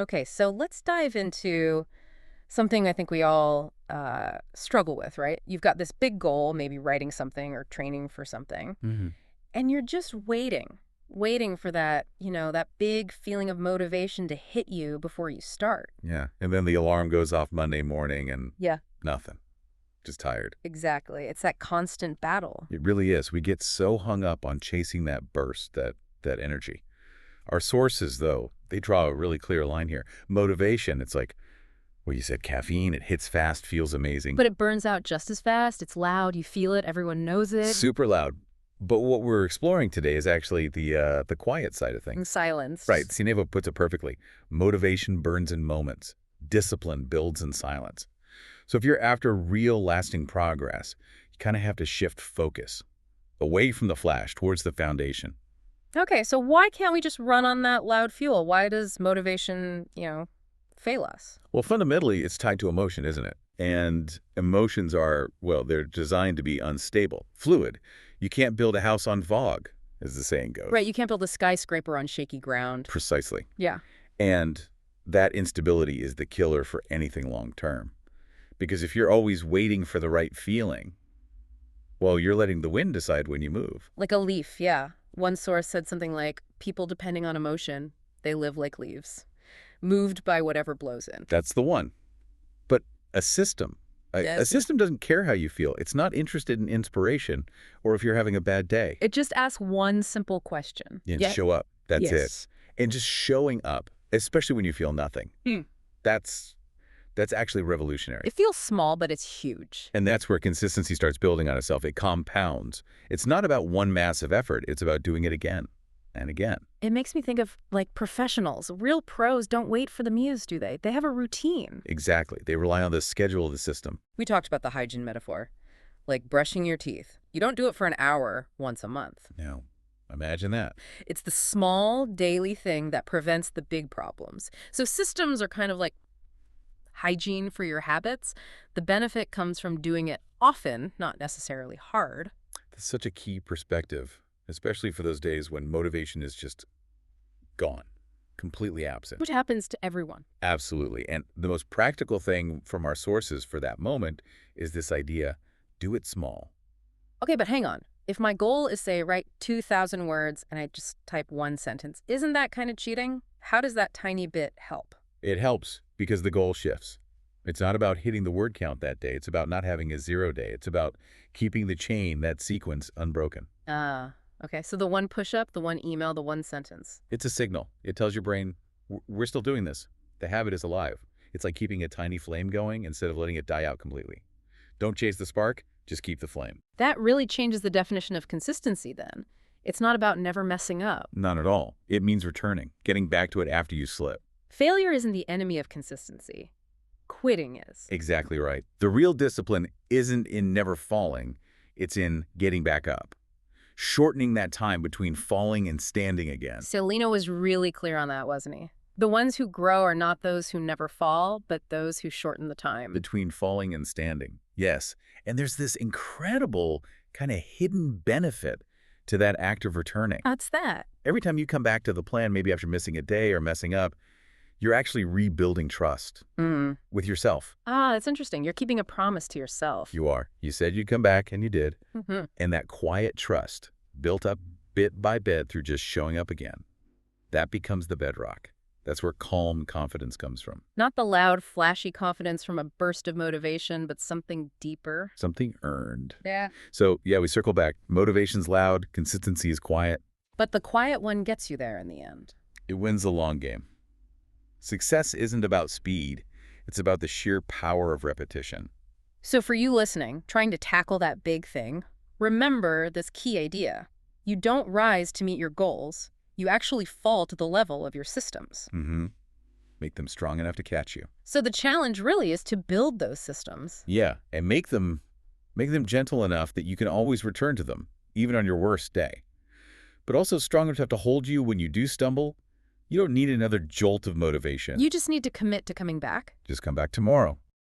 Okay, so let's dive into something I think we all struggle with, right? You've got this big goal, maybe writing something or training for something, Hmm. and you're just waiting for that, that big feeling of motivation to hit you before you start. Yeah. And then the alarm goes off Monday morning and Yeah, nothing. Just tired. exactly. It's that constant battle. It really is. We get so hung up on chasing that burst, that energy. Our sources, though, they draw a really clear line here. Motivation, it's like, well, you said caffeine. It hits fast, feels amazing. But it burns out just as fast. It's loud. You feel it. Everyone knows it. Super loud. But what we're exploring today is actually the quiet side of In things. silence. Right. Sinevo puts it perfectly. Motivation burns in moments. Discipline builds in silence. So if you're after real lasting progress, you kind of have to shift focus away from the flash towards the foundation. Okay, so why can't we just run on that loud fuel? Why does motivation, fail us? Well, fundamentally, it's tied to emotion, isn't it? And emotions are, well, they're designed to be unstable, fluid. You can't build a house on fog, as the saying goes. Right, you can't build a skyscraper on shaky ground. Precisely. Yeah. And that instability is the killer for anything long term. Because if you're always waiting for the right feeling, well, you're letting the wind decide when you move. Like a leaf, yeah. One source said something like, people depending on emotion, they live like leaves, moved by whatever blows in. That's the one. But a system, a Yes. system doesn't care how you feel. It's not interested in inspiration or if you're having a bad day. It just asks one simple question. And Yeah. show up. That's it. Yes. And just showing up, especially when you feel nothing, Hmm. that's actually revolutionary. It feels small, but it's huge. And that's where consistency starts building on itself. It compounds. It's not about one massive effort. It's about doing it again and again. It makes me think of, like, professionals. Real pros don't wait for the muse, do they? They have a routine. Exactly. They rely on the schedule of the system. We talked about the hygiene metaphor, like brushing your teeth. You don't do it for an hour once a month. Now, imagine that. It's the small daily thing that prevents the big problems. So systems are kind of like hygiene for your habits. The benefit comes from doing it often, not necessarily hard. That's such a key perspective, especially for those days when motivation is just gone, completely absent. Which happens to everyone. Absolutely. And the most practical thing from our sources for that moment is this idea, do it small. Okay, but hang on. If my goal is, say, write 2,000 words and I just type one sentence, isn't that kind of cheating? How does that tiny bit help? It helps because the goal shifts. It's not about hitting the word count that day. It's about not having a 0 day. It's about keeping the chain, that sequence, unbroken. Ah, okay. So the one push-up, the one email, the one sentence. It's a signal. It tells your brain, we're still doing this. The habit is alive. It's like keeping a tiny flame going instead of letting it die out completely. Don't chase the spark, just keep the flame. That really changes the definition of consistency then. It's not about never messing up. Not at all. It means returning, getting back to it after you slip. Failure isn't the enemy of consistency. Quitting is. Exactly right. The real discipline isn't in never falling. It's in getting back up. Shortening that time between falling and standing again. Seino was really clear on that, wasn't he? The ones who grow are not those who never fall, but those who shorten the time. Between falling and standing. Yes. And there's this incredible kind of hidden benefit to that act of returning. What's that? Every time you come back to the plan, maybe after missing a day or messing up, you're actually rebuilding trust with yourself. Ah, that's interesting. You're keeping a promise to yourself. You are. You said you'd come back, and you did. Mm-hmm. And that quiet trust, built up bit by bit through just showing up again, that becomes the bedrock. That's where calm confidence comes from. Not the loud, flashy confidence from a burst of motivation, but something deeper. Something earned. Yeah. So, yeah, we circle back. Motivation's loud, consistency is quiet. But the quiet one gets you there in the end. It wins the long game. Success isn't about speed. It's about the sheer power of repetition. So for you listening, trying to tackle that big thing, remember this key idea. You don't rise to meet your goals. You actually fall to the level of your systems. Make them strong enough to catch you. So the challenge really is to build those systems. Yeah, and make them gentle enough that you can always return to them, even on your worst day. But also strong enough to hold you when you do stumble. You don't need another jolt of motivation. You just need to commit to coming back. Just come back tomorrow,